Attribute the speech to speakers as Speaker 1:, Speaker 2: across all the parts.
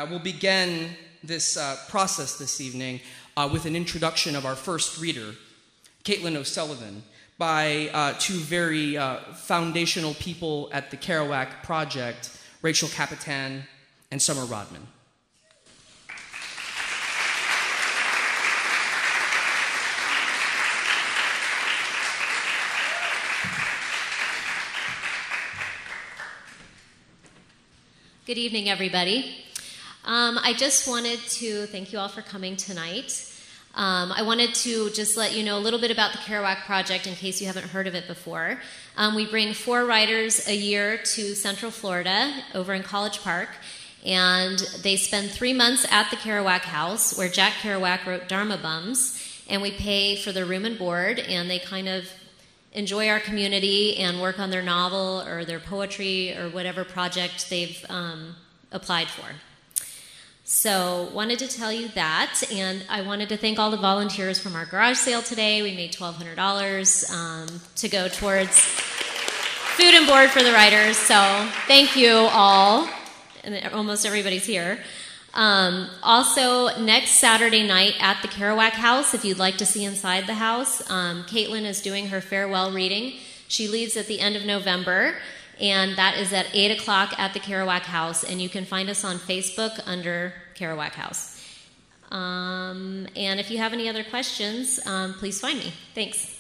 Speaker 1: We'll begin this process this evening with an introduction of our first reader, Caitlin O'Sullivan, by two very foundational people at the Kerouac Project, Rachel Capitan and Summer Rodman.
Speaker 2: Good evening, everybody. I just wanted to thank you all for coming tonight. I wanted to just let you know a little bit about the Kerouac Project in case you haven't heard of it before. We bring 4 writers a year to Central Florida over in College Park, and they spend 3 months at the Kerouac House where Jack Kerouac wrote Dharma Bums, and we pay for their room and board, and they kind of enjoy our community and work on their novel or their poetry or whatever project they've applied for. So wanted to tell you that, and I wanted to thank all the volunteers from our garage sale today. We made $1,200 to go towards food and board for the writers, so thank you all, and almost everybody's here. Also, next Saturday night at the Kerouac House, if you'd like to see inside the house, Caitlin is doing her farewell reading. She leaves at the end of November, and that is at 8 o'clock at the Kerouac House, and you can find us on Facebook under Kerouac House. And if you have any other questions, please find me. Thanks.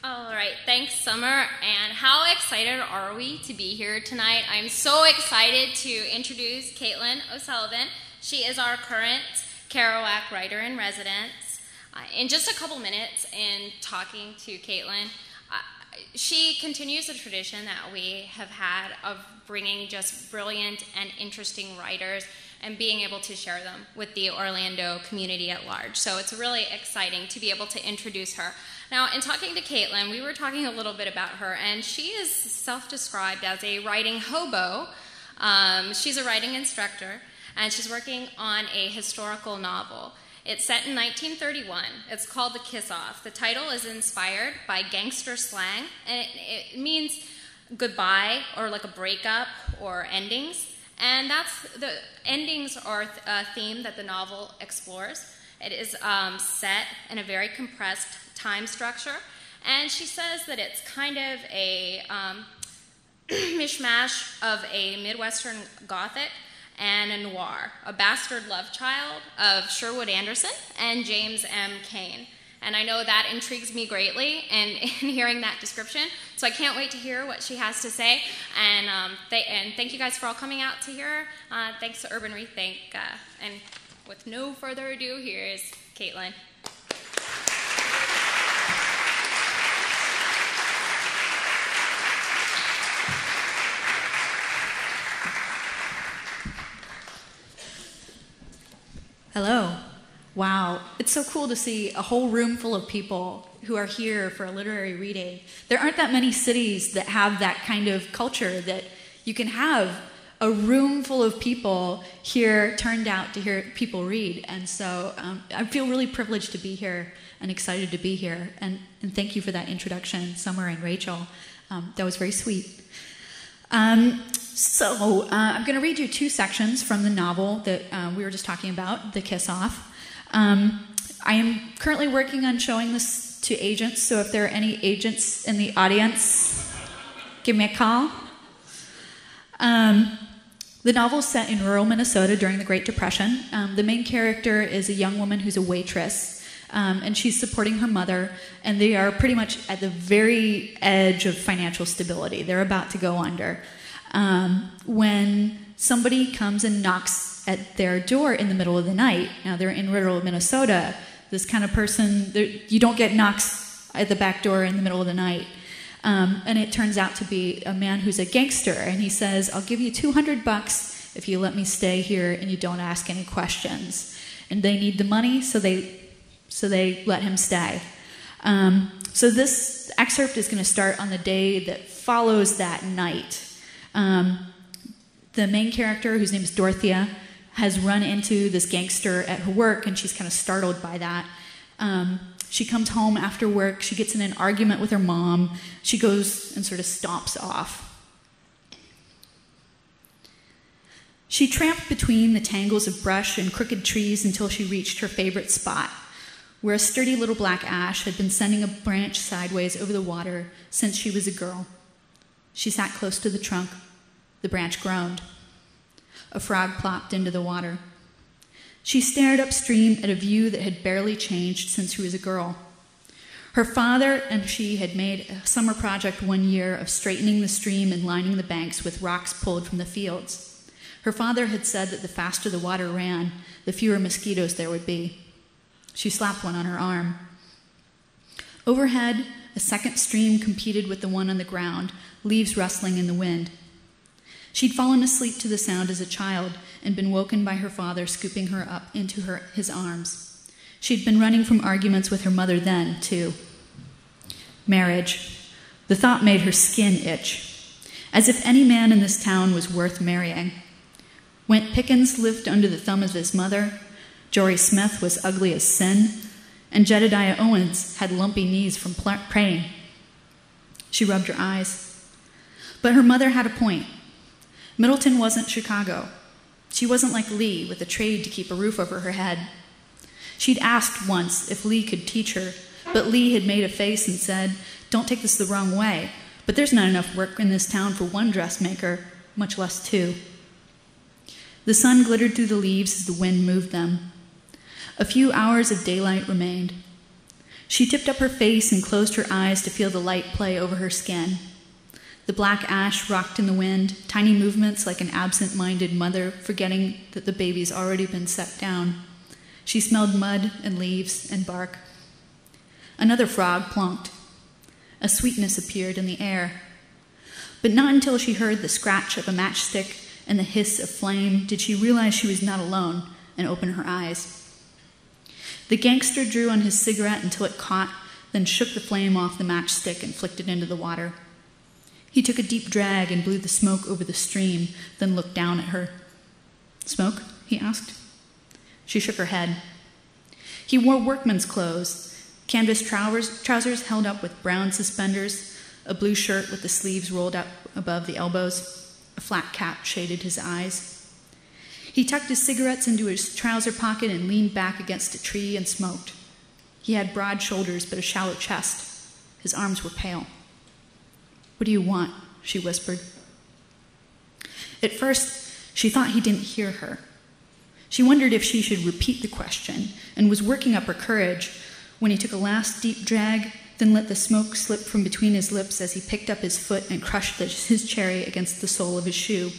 Speaker 3: All right, thanks, Summer. And how excited are we to be here tonight? I'm so excited to introduce Caitlin O'Sullivan. She is our current Kerouac writer-in-residence. In just a couple minutes in talking to Caitlin, she continues the tradition that we have had of bringing just brilliant and interesting writers and being able to share them with the Orlando community at large. So it's really exciting to be able to introduce her. Now, in talking to Caitlin, we were talking a little bit about her, and she is self-described as a writing hobo. She's a writing instructor, and she's working on a historical novel. It's set in 1931. It's called The Kiss-Off. The title is inspired by gangster slang, and it means goodbye or like a breakup or endings. And the endings are a theme that the novel explores. It is set in a very compressed time structure, and she says that it's kind of a mishmash of a Midwestern Gothic and a noir, a bastard love child of Sherwood Anderson and James M. Cain. And I know that intrigues me greatly in hearing that description, so I can't wait to hear what she has to say. And thank you guys for all coming out to hear. Thanks to Urban Rethink. And with no further ado, here is Caitlin.
Speaker 4: Hello. Wow. It's so cool to see a whole room full of people who are here for a literary reading. There aren't that many cities that have that kind of culture that you can have a room full of people here turned out to hear people read. And so I feel really privileged to be here and excited to be here. And thank you for that introduction, Summer and Rachel. That was very sweet. So I'm going to read you 2 sections from the novel that we were just talking about, The Kiss-Off. I am currently working on showing this to agents, so if there are any agents in the audience, give me a call. The novel is set in rural Minnesota during the Great Depression. The main character is a young woman who's a waitress, and she's supporting her mother, and they are pretty much at the very edge of financial stability. They're about to go under. When somebody comes and knocks at their door in the middle of the night. Now, they're in rural Minnesota. This kind of person, you don't get knocks at the back door in the middle of the night. And it turns out to be a man who's a gangster, and he says, I'll give you $200 if you let me stay here and you don't ask any questions. And they need the money, so they let him stay. So this excerpt is going to start on the day that follows that night. The main character, whose name is Dorothea, has run into this gangster at her work, and she's kind of startled by that. She comes home after work. She gets in an argument with her mom. She goes and sort of stomps off. She tramped between the tangles of brush and crooked trees until she reached her favorite spot, where a sturdy little black ash had been sending a branch sideways over the water since she was a girl. She sat close to the trunk. The branch groaned. A frog plopped into the water. She stared upstream at a view that had barely changed since she was a girl. Her father and she had made a summer project one year of straightening the stream and lining the banks with rocks pulled from the fields. Her father had said that the faster the water ran, the fewer mosquitoes there would be. She slapped one on her arm. Overhead, a second stream competed with the one on the ground, leaves rustling in the wind. She'd fallen asleep to the sound as a child and been woken by her father scooping her up into his arms. She'd been running from arguments with her mother then, too. Marriage. The thought made her skin itch, as if any man in this town was worth marrying. Went Pickens lived under the thumb of his mother, Jory Smith was ugly as sin, and Jedediah Owens had lumpy knees from praying. She rubbed her eyes. But her mother had a point. Middleton wasn't Chicago. She wasn't like Lee, with a trade to keep a roof over her head. She'd asked once if Lee could teach her, but Lee had made a face and said, "Don't take this the wrong way, but there's not enough work in this town for one dressmaker, much less two." The sun glittered through the leaves as the wind moved them. A few hours of daylight remained. She tipped up her face and closed her eyes to feel the light play over her skin. The black ash rocked in the wind, tiny movements like an absent-minded mother forgetting that the baby's already been set down. She smelled mud and leaves and bark. Another frog plunked. A sweetness appeared in the air. But not until she heard the scratch of a matchstick and the hiss of flame did she realize she was not alone and open her eyes. The gangster drew on his cigarette until it caught, then shook the flame off the matchstick and flicked it into the water. He took a deep drag and blew the smoke over the stream, then looked down at her. "Smoke?" he asked. She shook her head. He wore workman's clothes, canvas trousers held up with brown suspenders, a blue shirt with the sleeves rolled up above the elbows. A flat cap shaded his eyes. He tucked his cigarettes into his trouser pocket and leaned back against a tree and smoked. He had broad shoulders but a shallow chest. His arms were pale. "What do you want?" she whispered. At first, she thought he didn't hear her. She wondered if she should repeat the question and was working up her courage when he took a last deep drag, then let the smoke slip from between his lips as he picked up his foot and crushed his cherry against the sole of his shoe.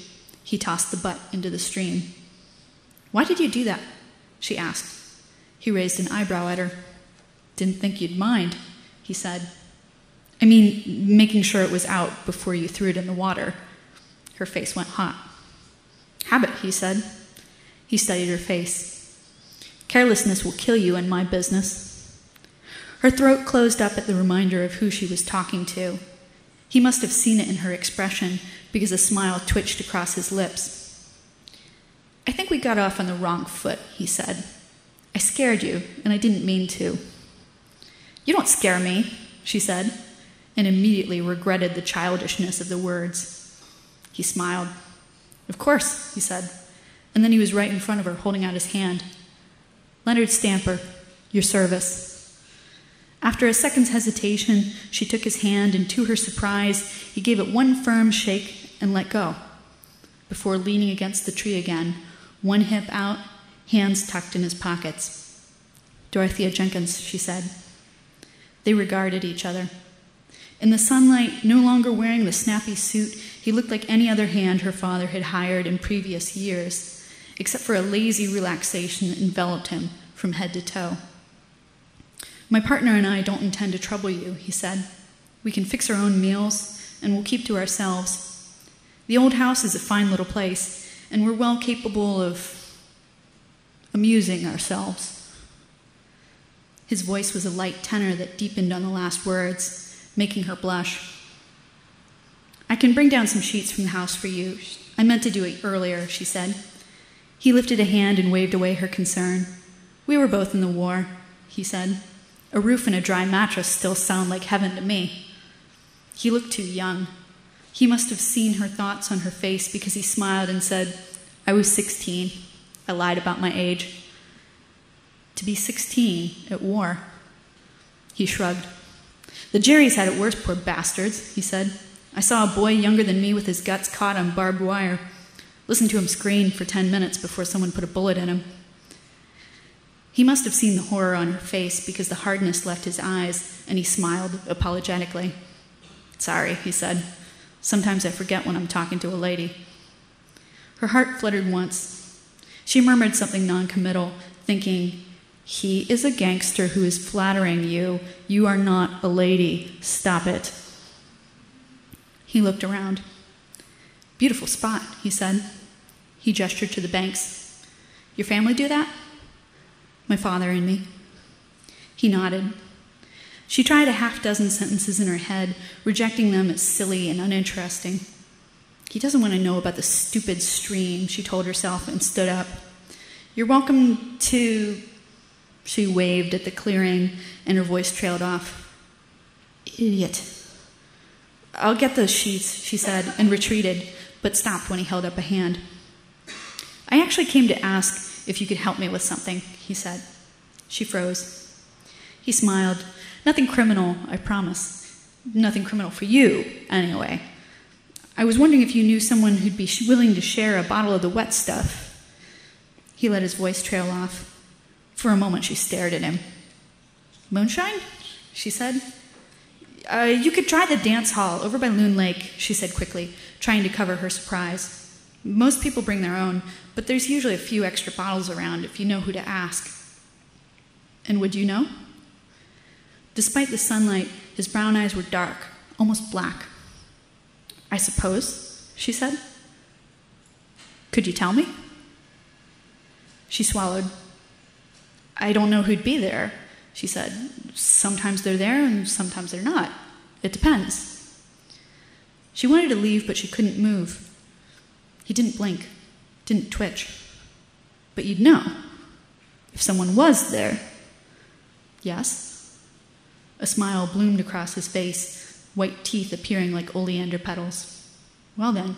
Speaker 4: He tossed the butt into the stream. "Why did you do that?" she asked. He raised an eyebrow at her. "Didn't think you'd mind," he said. "I mean, making sure it was out before you threw it in the water." Her face went hot. "Habit," he said. He studied her face. "Carelessness will kill you in my business." Her throat closed up at the reminder of who she was talking to. He must have seen it in her expression because a smile twitched across his lips. "I think we got off on the wrong foot," he said. "I scared you, and I didn't mean to." "You don't scare me," she said, and immediately regretted the childishness of the words. He smiled. "Of course," he said, and then he was right in front of her, holding out his hand. "Leonard Stamper, your service." After a second's hesitation, she took his hand, and to her surprise, he gave it one firm shake and let go, before leaning against the tree again, one hip out, hands tucked in his pockets. "Dorothea Jenkins," she said. They regarded each other. In the sunlight, no longer wearing the snappy suit, he looked like any other hand her father had hired in previous years, except for a lazy relaxation that enveloped him from head to toe. "My partner and I don't intend to trouble you," he said. "We can fix our own meals, and we'll keep to ourselves. The old house is a fine little place, and we're well capable of amusing ourselves." His voice was a light tenor that deepened on the last words, making her blush. "I can bring down some sheets from the house for you. I meant to do it earlier," she said. He lifted a hand and waved away her concern. "We were both in the war," he said. "A roof and a dry mattress still sound like heaven to me." He looked too young. He must have seen her thoughts on her face because he smiled and said, I was 16. I lied about my age. To be 16 at war. He shrugged. The Jerrys had it worse, poor bastards, he said. I saw a boy younger than me with his guts caught on barbed wire. Listened to him scream for 10 minutes before someone put a bullet in him. He must have seen the horror on her face because the hardness left his eyes, and he smiled apologetically. Sorry, he said. Sometimes I forget when I'm talking to a lady. Her heart fluttered once. She murmured something noncommittal, thinking, he is a gangster who is flattering you. You are not a lady. Stop it. He looked around. Beautiful spot, he said. He gestured to the banks. Your family do that? My father and me. He nodded. She tried a half-dozen sentences in her head, rejecting them as silly and uninteresting. He doesn't want to know about the stupid stream, she told herself, and stood up. You're welcome to... She waved at the clearing, and her voice trailed off. Idiot. I'll get those sheets, she said, and retreated, but stopped when he held up a hand. I actually came to ask if you could help me with something, he said. She froze. He smiled. Nothing criminal, I promise. Nothing criminal for you, anyway. I was wondering if you knew someone who'd be willing to share a bottle of the wet stuff. He let his voice trail off. For a moment, she stared at him. Moonshine? She said. You could try the dance hall over by Loon Lake, she said quickly, trying to cover her surprise. Most people bring their own, but there's usually a few extra bottles around if you know who to ask. And would you know? Despite the sunlight, his brown eyes were dark, almost black. I suppose, she said. Could you tell me? She swallowed. I don't know who'd be there, she said. Sometimes they're there and sometimes they're not. It depends. She wanted to leave, but she couldn't move. He didn't blink, didn't twitch. But you'd know if someone was there. Yes? A smile bloomed across his face, white teeth appearing like oleander petals. Well then,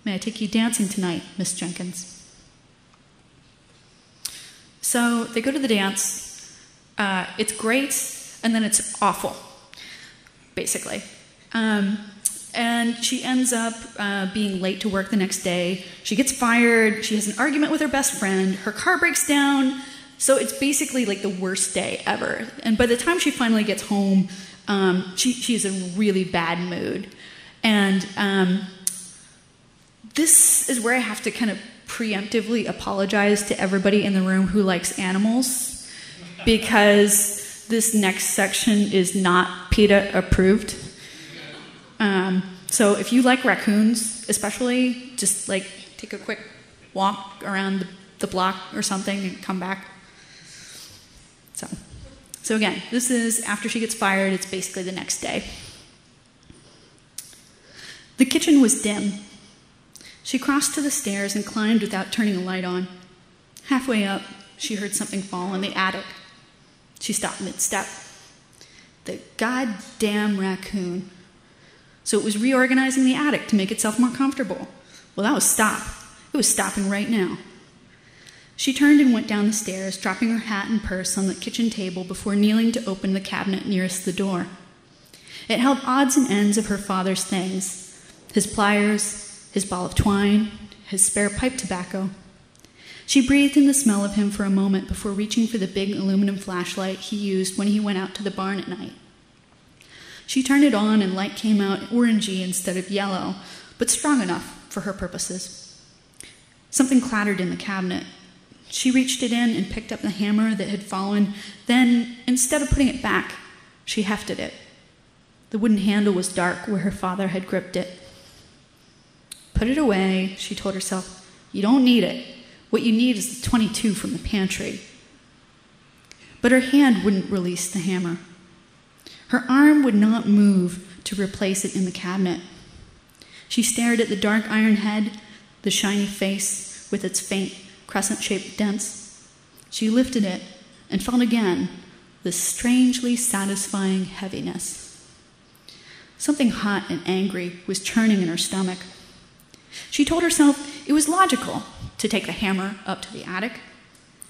Speaker 4: may I take you dancing tonight, Miss Jenkins? So they go to the dance. It's great, and then it's awful, basically. And she ends up being late to work the next day. She gets fired. She has an argument with her best friend. Her car breaks down. So it's basically like the worst day ever. And by the time she finally gets home, she's in a really bad mood. And this is where I have to kind of preemptively apologize to everybody in the room who likes animals, because this next section is not PETA approved. So if you like raccoons, especially, just like take a quick walk around the block or something and come back. So again, this is after she gets fired. It's basically the next day. The kitchen was dim. She crossed to the stairs and climbed without turning a light on. Halfway up, she heard something fall in the attic. She stopped mid-step. The goddamn raccoon. So it was reorganizing the attic to make itself more comfortable. Well, that was stop. It was stopping right now. She turned and went down the stairs, dropping her hat and purse on the kitchen table before kneeling to open the cabinet nearest the door. It held odds and ends of her father's things: his pliers, his ball of twine, his spare pipe tobacco. She breathed in the smell of him for a moment before reaching for the big aluminum flashlight he used when he went out to the barn at night. She turned it on and light came out orangey instead of yellow, but strong enough for her purposes. Something clattered in the cabinet. She reached it in and picked up the hammer that had fallen. Then, instead of putting it back, she hefted it. The wooden handle was dark where her father had gripped it. Put it away, she told herself. You don't need it. What you need is the .22 from the pantry. But her hand wouldn't release the hammer. Her arm would not move to replace it in the cabinet. She stared at the dark iron head, the shiny face with its faint crescent-shaped dents. She lifted it and felt again this strangely satisfying heaviness. Something hot and angry was churning in her stomach. She told herself it was logical to take the hammer up to the attic.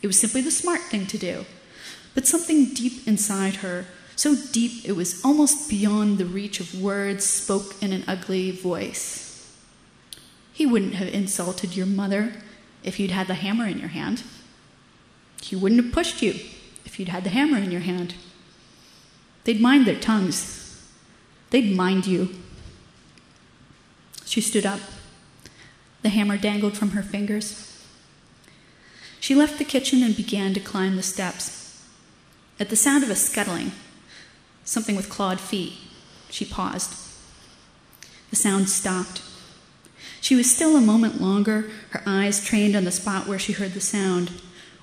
Speaker 4: It was simply the smart thing to do. But something deep inside her, so deep it was almost beyond the reach of words, spoke in an ugly voice. He wouldn't have insulted your mother if you'd had the hammer in your hand. He wouldn't have pushed you if you'd had the hammer in your hand. They'd mind their tongues. They'd mind you. She stood up. The hammer dangled from her fingers. She left the kitchen and began to climb the steps. At the sound of a scuttling, something with clawed feet, she paused. The sound stopped. She was still a moment longer, her eyes trained on the spot where she heard the sound.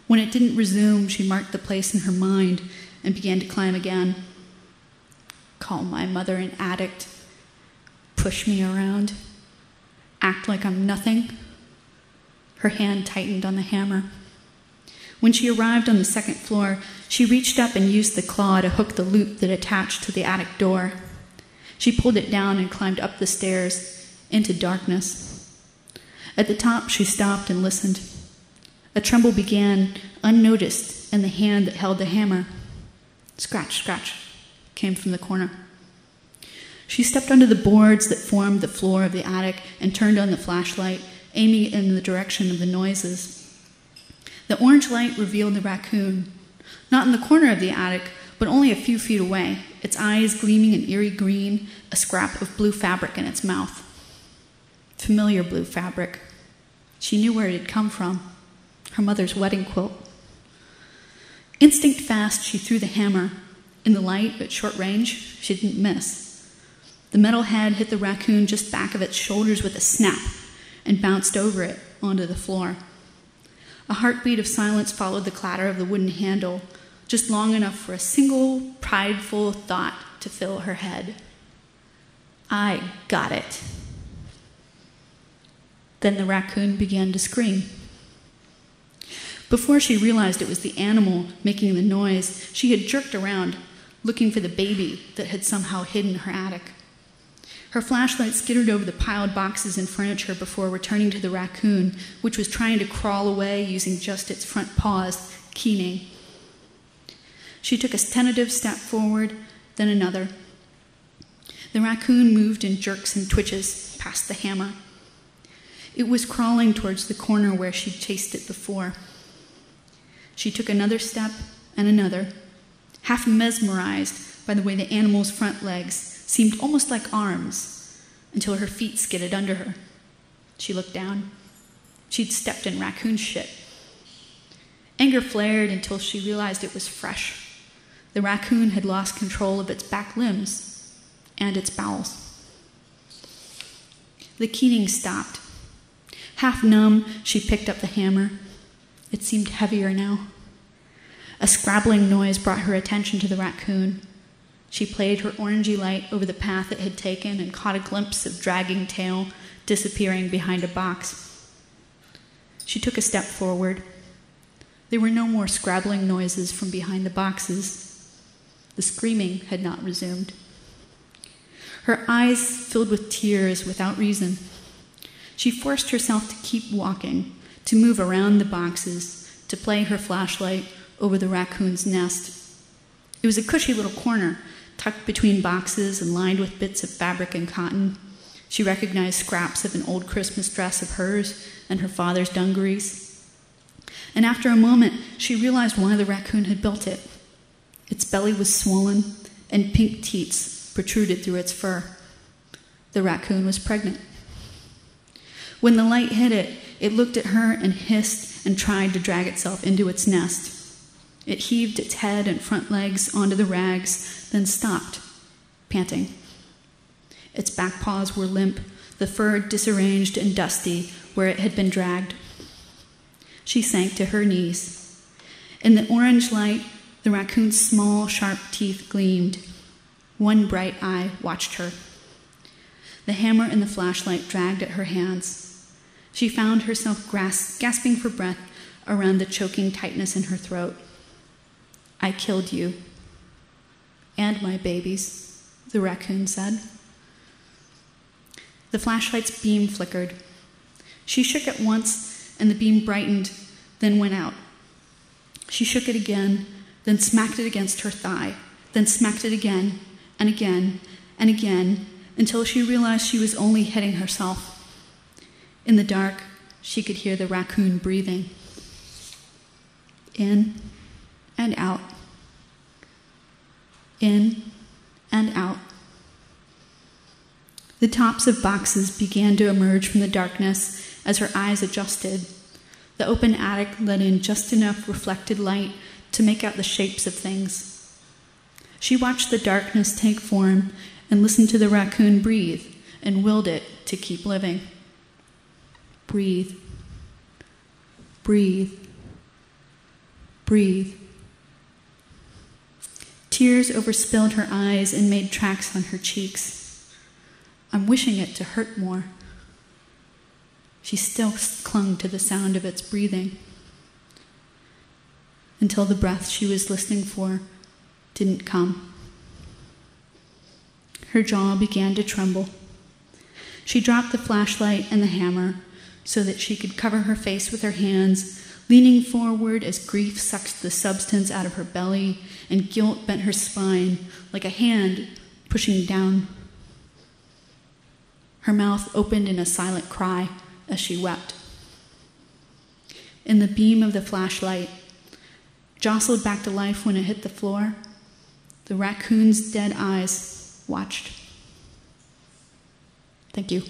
Speaker 4: When it didn't resume, she marked the place in her mind and began to climb again. Call my mother an addict. Push me around. Act like I'm nothing. Her hand tightened on the hammer. When she arrived on the second floor, she reached up and used the claw to hook the loop that attached to the attic door. She pulled it down and climbed up the stairs into darkness. At the top, she stopped and listened. A tremble began, unnoticed, in the hand that held the hammer. Scratch, scratch, came from the corner. She stepped under the boards that formed the floor of the attic and turned on the flashlight, aiming it in the direction of the noises. The orange light revealed the raccoon, not in the corner of the attic, but only a few feet away, its eyes gleaming an eerie green, a scrap of blue fabric in its mouth. Familiar blue fabric. She knew where it had come from, her mother's wedding quilt. Instinct fast, she threw the hammer. In the light, at short range, she didn't miss. The metal head hit the raccoon just back of its shoulders with a snap and bounced over it onto the floor. A heartbeat of silence followed the clatter of the wooden handle, just long enough for a single prideful thought to fill her head. I got it. Then the raccoon began to scream. Before she realized it was the animal making the noise, she had jerked around, looking for the baby that had somehow hidden her attic. Her flashlight skittered over the piled boxes and furniture before returning to the raccoon, which was trying to crawl away using just its front paws, keening. She took a tentative step forward, then another. The raccoon moved in jerks and twitches past the hammer. It was crawling towards the corner where she'd chased it before. She took another step and another, half mesmerized by the way the animal's front legs seemed almost like arms, until her feet skidded under her. She looked down. She'd stepped in raccoon shit. Anger flared until she realized it was fresh. The raccoon had lost control of its back limbs and its bowels. The keening stopped. Half numb, she picked up the hammer. It seemed heavier now. A scrabbling noise brought her attention to the raccoon. She played her orangey light over the path it had taken and caught a glimpse of dragging tail disappearing behind a box. She took a step forward. There were no more scrabbling noises from behind the boxes. The screaming had not resumed. Her eyes filled with tears without reason. She forced herself to keep walking, to move around the boxes, to play her flashlight over the raccoon's nest. It was a cushy little corner, tucked between boxes and lined with bits of fabric and cotton. She recognized scraps of an old Christmas dress of hers and her father's dungarees. And after a moment, she realized why the raccoon had built it. Its belly was swollen, and pink teats protruded through its fur. The raccoon was pregnant. When the light hit it, it looked at her and hissed and tried to drag itself into its nest. It heaved its head and front legs onto the rags, then stopped, panting. Its back paws were limp, the fur disarranged and dusty where it had been dragged. She sank to her knees. In the orange light, the raccoon's small, sharp teeth gleamed. One bright eye watched her. The hammer and the flashlight dragged at her hands. She found herself gasping for breath around the choking tightness in her throat. I killed you. And my babies, the raccoon said. The flashlight's beam flickered. She shook it once, and the beam brightened, then went out. She shook it again, then smacked it against her thigh, then smacked it again, and again, and again, until she realized she was only hitting herself. In the dark, she could hear the raccoon breathing. In and out. In and out. The tops of boxes began to emerge from the darkness as her eyes adjusted. The open attic let in just enough reflected light to make out the shapes of things. She watched the darkness take form and listened to the raccoon breathe and willed it to keep living. Breathe. Breathe. Breathe. Tears overspilled her eyes and made tracks on her cheeks. I'm wishing it to hurt more. She still clung to the sound of its breathing until the breath she was listening for didn't come. Her jaw began to tremble. She dropped the flashlight and the hammer so that she could cover her face with her hands, leaning forward as grief sucked the substance out of her belly and guilt bent her spine like a hand pushing down. Her mouth opened in a silent cry as she wept. In the beam of the flashlight, jostled back to life when it hit the floor, the raccoon's dead eyes watched. Thank you.